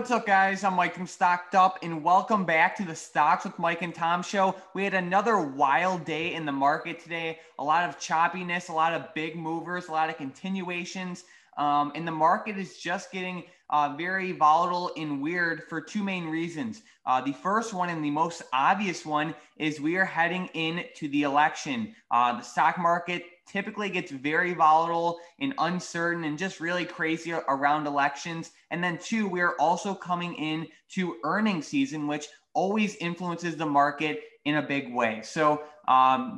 What's up, guys? I'm Mike from StockedUp, and welcome back to the Stocks with Mike and Tom show. We had another wild day in the market today. A lot of choppiness, a lot of big movers, a lot of continuations. And the market is just getting very volatile and weird for two main reasons. The first one and the most obvious one is we are heading into the election. The stock market typically gets very volatile and uncertain and just really crazy around elections. And then two, we are also coming in to earnings season, which always influences the market in a big way. So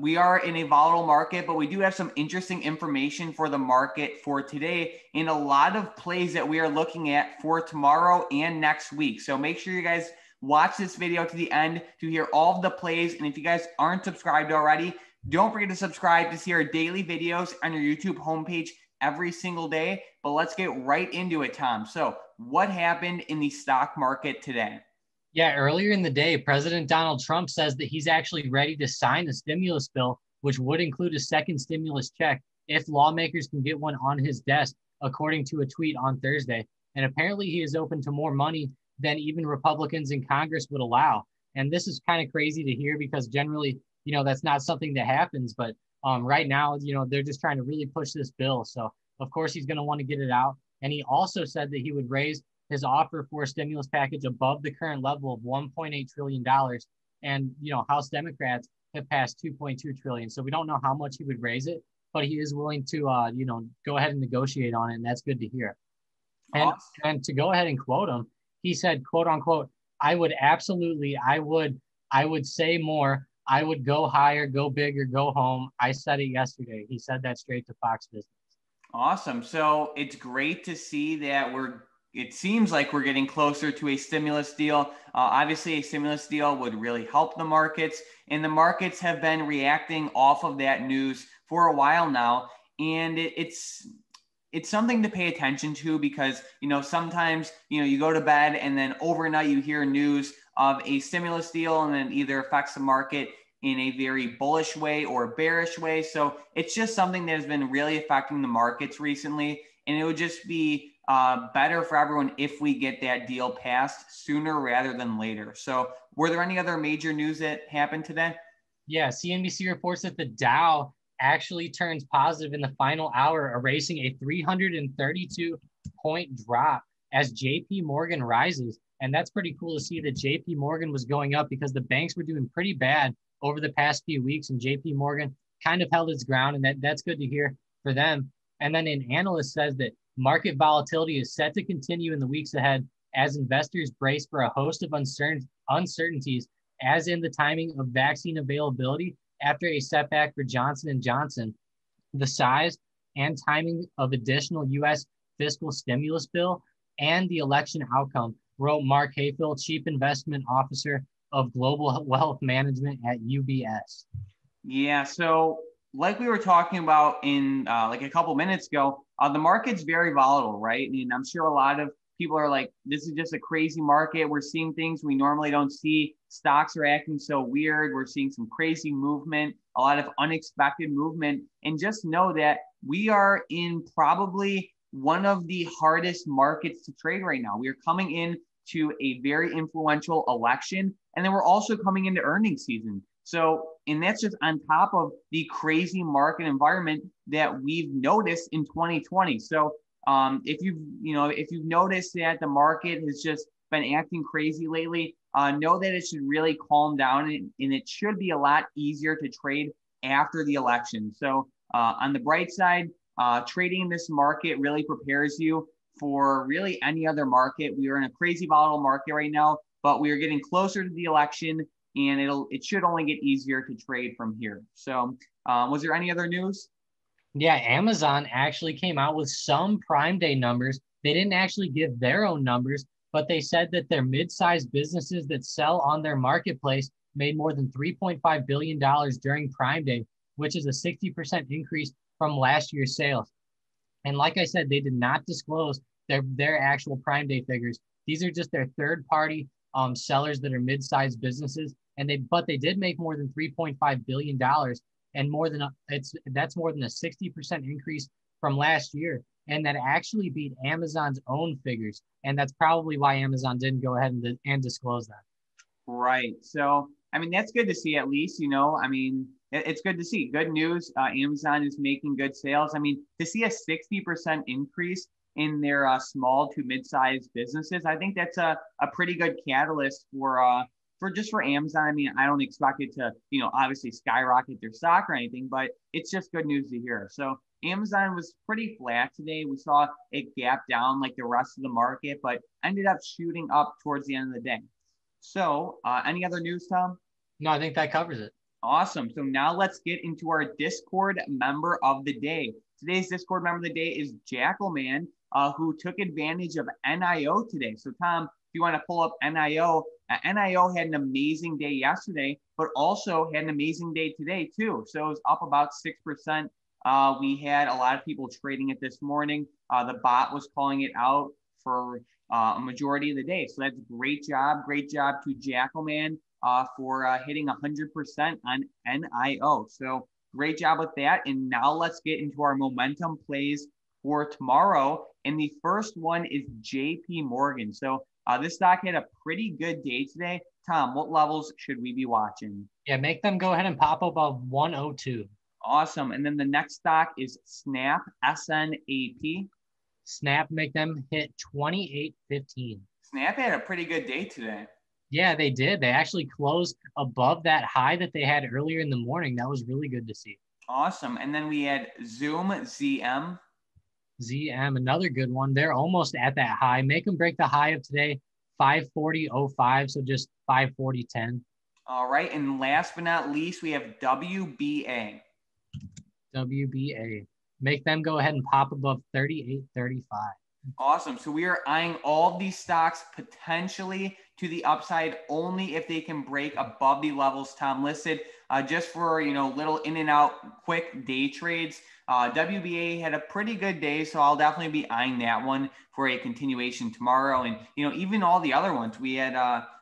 we are in a volatile market, but we do have some interesting information for the market for today and a lot of plays that we are looking at for tomorrow and next week. So make sure you guys watch this video to the end to hear all of the plays. And if you guys aren't subscribed already, don't forget to subscribe to see our daily videos on your YouTube homepage every single day. But let's get right into it, Tom. So what happened in the stock market today? Yeah, earlier in the day, President Donald Trump says that he's actually ready to sign a stimulus bill, which would include a second stimulus check if lawmakers can get one on his desk, according to a tweet on Thursday. And apparently he is open to more money than even Republicans in Congress would allow. And this is kind of crazy to hear because generally, that's not something that happens. But right now, they're just trying to really push this bill. So, of course, he's going to want to get it out. And he also said that he would raise his offer for a stimulus package above the current level of $1.8 trillion. And, House Democrats have passed $2.2 trillion. So we don't know how much he would raise it, but he is willing to, go ahead and negotiate on it. And that's good to hear. And, Awesome. and to go ahead and quote him, he said, quote unquote, I would say more. I would go higher, go bigger, go home. I said it yesterday. He said that straight to Fox Business. Awesome. So it's great to see that it seems like we're getting closer to a stimulus deal. Obviously, a stimulus deal would really help the markets, and the markets have been reacting off of that news for a while now. And it's something to pay attention to because, sometimes, you go to bed and then overnight you hear news of a stimulus deal and then either affects the market in a very bullish way or bearish way. So it's just something that has been really affecting the markets recently. And it would just be better for everyone if we get that deal passed sooner rather than later. So were there any other major news that happened today? Yeah, CNBC reports that the Dow actually turns positive in the final hour, erasing a 332-point drop as JP Morgan rises. And that's pretty cool to see that JP Morgan was going up because the banks were doing pretty bad over the past few weeks, and JP Morgan kind of held its ground, and that's good to hear for them. And then an analyst says that market volatility is set to continue in the weeks ahead as investors brace for a host of uncertainties, as in the timing of vaccine availability after a setback for Johnson & Johnson, the size and timing of additional U.S. fiscal stimulus bill, and the election outcome, wrote Mark Hayfield, Chief Investment Officer of Global Wealth Management at UBS. Yeah, so like we were talking about in like a couple minutes ago, the market's very volatile, right? I mean, I'm sure a lot of people are like, this is just a crazy market. We're seeing things we normally don't see. Stocks are acting so weird. We're seeing some crazy movement, a lot of unexpected movement. And just know that we are in probably one of the hardest markets to trade right now. We are coming in to a very influential election, and then we're also coming into earnings season. So, and that's just on top of the crazy market environment that we've noticed in 2020. So, if you've noticed that the market has just been acting crazy lately, know that it should really calm down, and it should be a lot easier to trade after the election. So, on the bright side, trading in this market really prepares you for really any other market. We are in a crazy volatile market right now, but we are getting closer to the election, and it should only get easier to trade from here. So was there any other news? Yeah, Amazon actually came out with some Prime Day numbers. They didn't actually give their own numbers, but they said that their mid-sized businesses that sell on their marketplace made more than $3.5 billion during Prime Day, which is a 60% increase from last year's sales. And like I said, they did not disclose their actual Prime Day figures. These are just their third-party sellers that are mid-sized businesses, but they did make more than $3.5 billion, and that's more than a 60% increase from last year. and that actually beat Amazon's own figures. And that's probably why Amazon didn't go ahead and disclose that. Right. So, I mean, that's good to see at least, I mean, it's good to see. Good news. Amazon is making good sales. I mean, to see a 60% increase in their small to mid-sized businesses, I think that's a pretty good catalyst for Amazon. I mean, I don't expect it to, obviously skyrocket their stock or anything, but it's just good news to hear. So Amazon was pretty flat today. We saw it gap down like the rest of the market, but ended up shooting up towards the end of the day. So, any other news, Tom? No, I think that covers it. Awesome. So now let's get into our Discord member of the day. Today's Discord member of the day is Jackalman, who took advantage of NIO today. So, Tom, if you want to pull up NIO, NIO had an amazing day yesterday, but also had an amazing day today, too. So it was up about 6%. We had a lot of people trading it this morning. The bot was calling it out for a majority of the day. So that's great job. Great job to Jackalman for hitting 100% on NIO. So great job with that. And now let's get into our momentum plays for tomorrow. And the first one is JP Morgan. So this stock had a pretty good day today. Tom, what levels should we be watching? Yeah, make them go ahead and pop above 102. Awesome. And then the next stock is Snap, SNAP. Snap, make them hit 28.15. Snap had a pretty good day today. Yeah, they did. They actually closed above that high that they had earlier in the morning. That was really good to see. Awesome. And then we had Zoom, ZM. ZM, another good one. They're almost at that high. Make them break the high of today, 540.05. So just 540.10. All right. And last but not least, we have WBA. WBA. Make them go ahead and pop above 38.35. Awesome. So we are eyeing all of these stocks potentially to the upside only if they can break above the levels Tom listed. Just for, little in and out quick day trades. WBA had a pretty good day, so I'll definitely be eyeing that one for a continuation tomorrow. And, even all the other ones. We had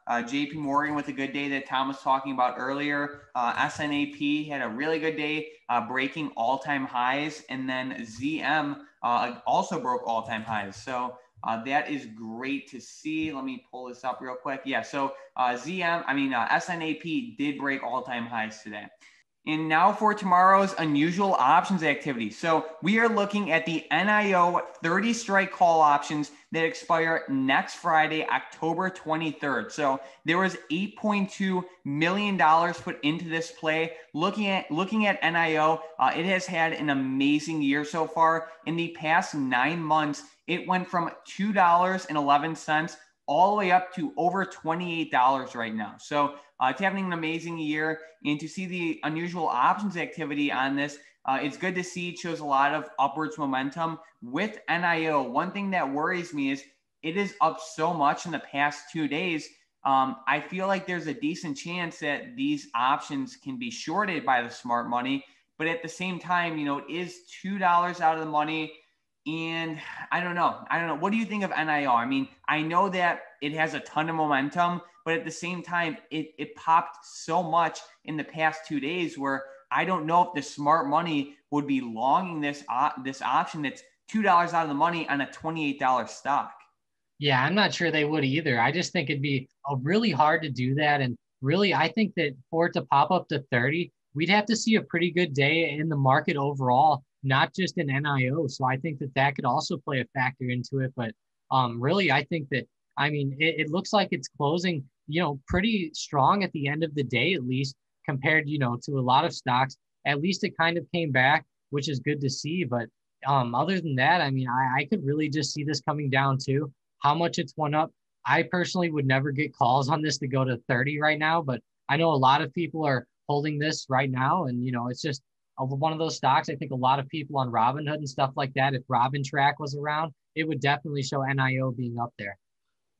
JP Morgan with a good day that Tom was talking about earlier. SNAP had a really good day, breaking all-time highs. And then ZM also broke all-time highs. So that is great to see. Let me pull this up real quick. Yeah, so SNAP did break all-time highs today. And now for tomorrow's unusual options activity. So we are looking at the NIO 30 strike call options that expire next Friday, October 23rd. So there was $8.2 million put into this play. Looking at NIO, it has had an amazing year so far. In the past 9 months, it went from $2.11 all the way up to over $28 right now. So it's having an amazing year. And to see the unusual options activity on this, it's good to see. It shows a lot of upwards momentum with NIO. One thing that worries me is it is up so much in the past 2 days. I feel like there's a decent chance that these options can be shorted by the smart money. But at the same time, it is $2 out of the money. And I don't know. What do you think of NIO? I mean, I know that it has a ton of momentum, but at the same time, it popped so much in the past 2 days where I don't know if the smart money would be longing this option that's $2 out of the money on a $28 stock. Yeah, I'm not sure they would either. I just think it'd be really hard to do that. And really, I think that for it to pop up to 30, we'd have to see a pretty good day in the market overall, not just in NIO. So I think that could also play a factor into it. But really, I think that, it looks like it's closing, pretty strong at the end of the day, at least compared, to a lot of stocks. At least it kind of came back, which is good to see. But other than that, I could really just see this coming down to how much it's went up. I personally would never get calls on this to go to 30 right now, but I know a lot of people are holding this right now. And, it's just one of those stocks. I think a lot of people on Robinhood and stuff like that, if Robin Track was around, it would definitely show NIO being up there.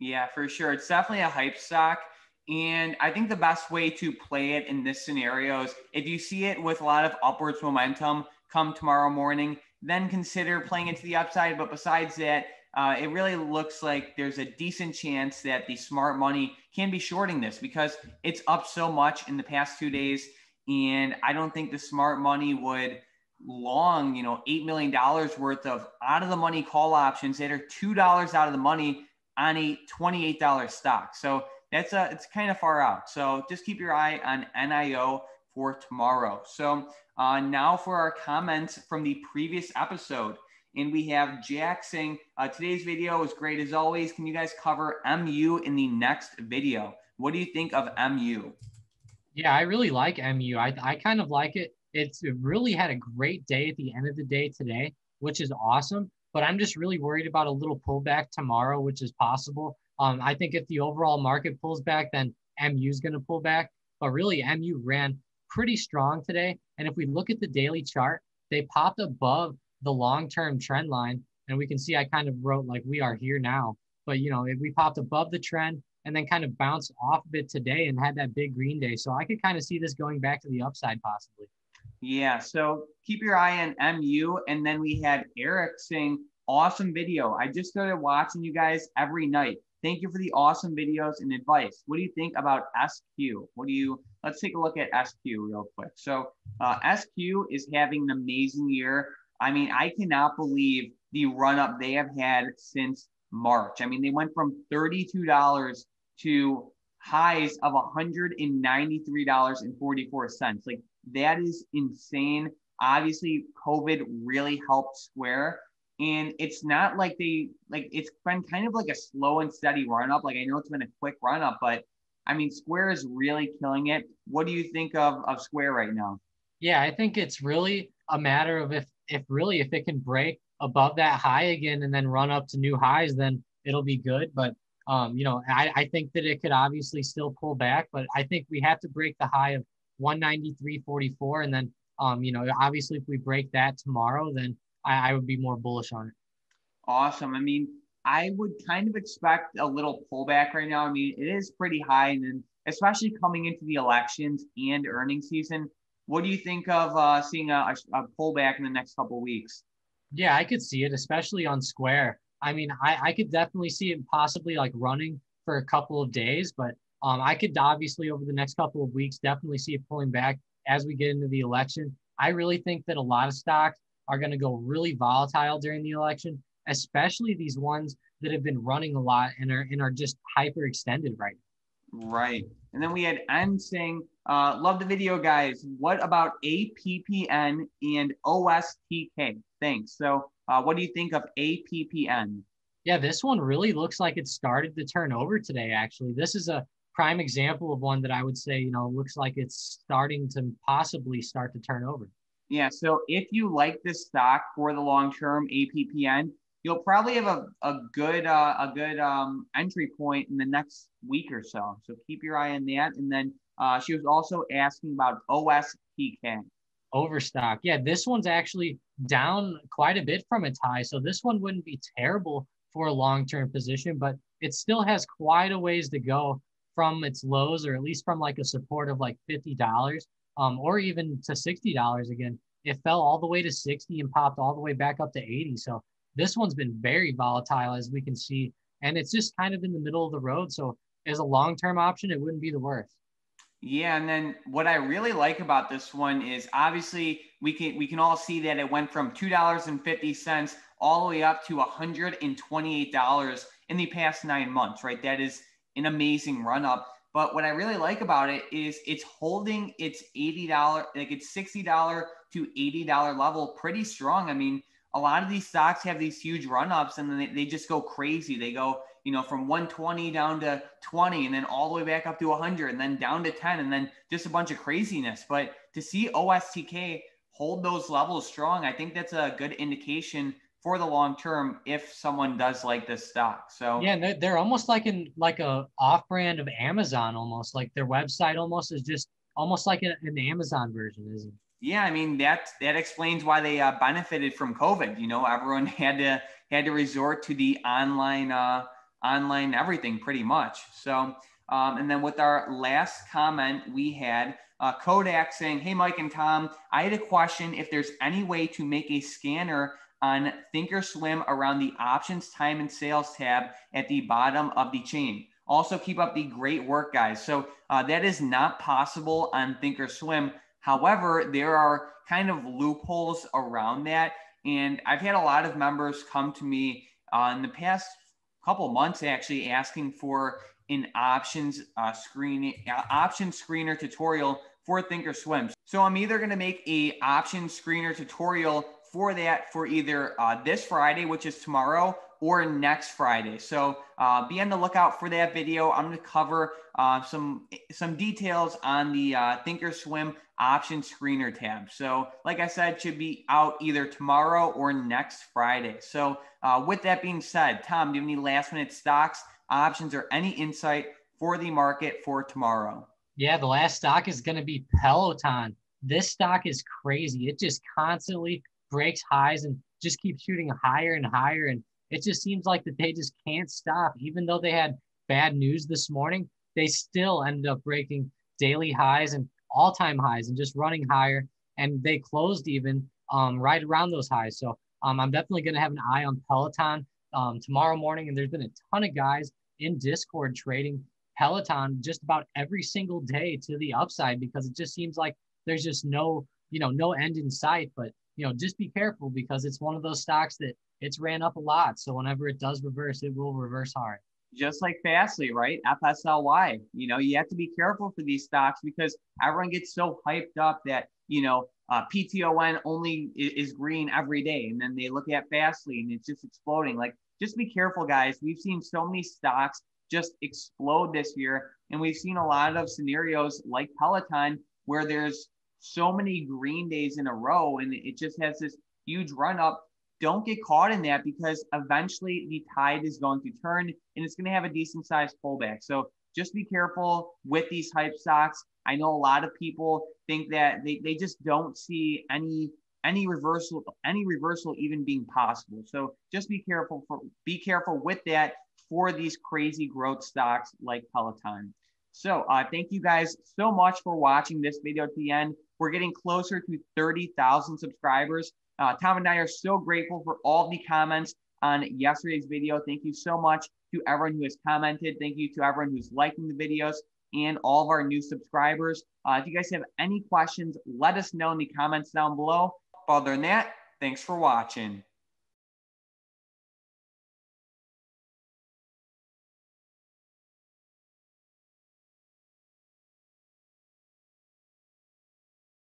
Yeah, for sure. It's definitely a hype stock. And I think the best way to play it in this scenario is if you see it with a lot of upwards momentum come tomorrow morning, then consider playing it to the upside. But besides that, it really looks like there's a decent chance that the smart money can be shorting this because it's up so much in the past 2 days. And I don't think the smart money would long, $8 million worth of out of the money call options that are $2 out of the money on a $28 stock. So it's kind of far out. So just keep your eye on NIO for tomorrow. So now for our comments from the previous episode. And we have Jack saying, today's video was great as always. Can you guys cover MU in the next video? What do you think of MU? Yeah, I really like MU. I kind of like it. It really had a great day at the end of the day today, which is awesome. But I'm just really worried about a little pullback tomorrow, which is possible. I think if the overall market pulls back, then MU is going to pull back. But really, MU ran pretty strong today. And if we look at the daily chart, they popped above the long-term trend line. And we can see I kind of wrote like we are here now. But, we popped above the trend and then kind of bounced off of it today and had that big green day. So I could kind of see this going back to the upside possibly. Yeah, so keep your eye on MU. And then we had Eric saying, awesome video. I just started watching you guys every night. Thank you for the awesome videos and advice. What do you think about SQ? Let's take a look at SQ real quick. So SQ is having an amazing year. I mean, I cannot believe the run up they have had since March. I mean, they went from $32 to highs of $193.44. Like, that is insane. Obviously, COVID really helped Square. And it's not like it's been kind of like a slow and steady run up. Like, I know it's been a quick run up, but I mean, Square is really killing it. What do you think of Square right now? Yeah, I think it's really a matter of if it can break above that high again and then run up to new highs, then it'll be good. But I think that it could obviously still pull back, but I think we have to break the high of 193.44, and then obviously if we break that tomorrow, then I would be more bullish on it. Awesome. I mean, I would kind of expect a little pullback right now. I mean, it is pretty high, and then especially coming into the elections and earnings season. What do you think of seeing a pullback in the next couple of weeks? Yeah, I could see it, especially on Square. I mean, I could definitely see it possibly like running for a couple of days, but I could obviously over the next couple of weeks definitely see it pulling back as we get into the election. I really think that a lot of stocks are going to go really volatile during the election, especially these ones that have been running a lot and are just hyper extended right now. Right. And then we had N saying, love the video, guys. What about APPN and OSTK? Thanks. So what do you think of APPN? Yeah, this one really looks like it started to turn over today, actually. This is a prime example of one that I would say, looks like it's starting to possibly start to turn over. Yeah, so if you like this stock for the long term, APPN, you'll probably have a good entry point in the next week or so. So keep your eye on that. And then she was also asking about OSTK. Overstock. Yeah, this one's actually down quite a bit from its high. So this one wouldn't be terrible for a long-term position, but it still has quite a ways to go from its lows, or at least from like a support of like $50, or even to $60 again. It fell all the way to 60 and popped all the way back up to 80. So this one's been very volatile, as we can see, and it's just kind of in the middle of the road. So as a long-term option, it wouldn't be the worst. Yeah, and then what I really like about this one is obviously we can all see that it went from $2.50 all the way up to $128 in the past 9 months, right? That is an amazing run up. But what I really like about it is it's holding its $80, like its $60 to $80 level pretty strong. I mean, a lot of these stocks have these huge run ups and then they just go crazy. They go, from 120 down to 20 and then all the way back up to 100 and then down to 10 and then just a bunch of craziness. But to see OSTK hold those levels strong, I think that's a good indication for the long term if someone does like this stock. So yeah, they're almost like a off brand of Amazon, almost like their website almost is just almost like an Amazon version, isn't it? Yeah, I mean that explains why they benefited from COVID. Everyone had to resort to the online everything pretty much. So and then with our last comment, we had Kodak saying, "Hey Mike and Tom, I had a question if there's any way to make a scanner on Thinkorswim around the options time and sales tab at the bottom of the chain. Also keep up the great work, guys." So that is not possible on Thinkorswim. However, there are kind of loopholes around that. And I've had a lot of members come to me in the past couple months actually asking for an option screener tutorial for Thinkorswim. So I'm either going to make a option screener tutorial for that for either this Friday, which is tomorrow, or next Friday. So be on the lookout for that video. I'm going to cover some details on the Thinkorswim option screener tab. So like I said, should be out either tomorrow or next Friday. So with that being said, Tom, do you have any last minute stocks, options, or any insight for the market for tomorrow? Yeah, the last stock is going to be Peloton. This stock is crazy. It just constantly breaks highs and just keeps shooting higher and higher. And it just seems like that they just can't stop. Even though they had bad news this morning, they still ended up breaking daily highs and all-time highs and just running higher. And they closed even right around those highs. So I'm definitely going to have an eye on Peloton tomorrow morning. And there's been a ton of guys in Discord trading Peloton just about every single day to the upside, because it just seems like there's just no end in sight. But, just be careful, because it's one of those stocks that it's ran up a lot. So whenever it does reverse, it will reverse hard. Just like Fastly, right? FSLY. You have to be careful for these stocks because everyone gets so hyped up that, PTON only is green every day. And then they look at Fastly and it's just exploding. Like, just be careful, guys. We've seen so many stocks just explode this year. And we've seen a lot of scenarios like Peloton where there's so many green days in a row and it just has this huge run up. Don't get caught in that, because eventually the tide is going to turn and it's going to have a decent sized pullback. So just be careful with these hype stocks. I know a lot of people think that they just don't see any reversal even being possible. So just be careful with that for these crazy growth stocks like Peloton. So thank you guys so much for watching this video to the end. We're getting closer to 30,000 subscribers. Tom and I are so grateful for all the comments on yesterday's video. Thank you so much to everyone who has commented. Thank you to everyone who's liking the videos and all of our new subscribers. If you guys have any questions, let us know in the comments down below. Other than that, thanks for watching.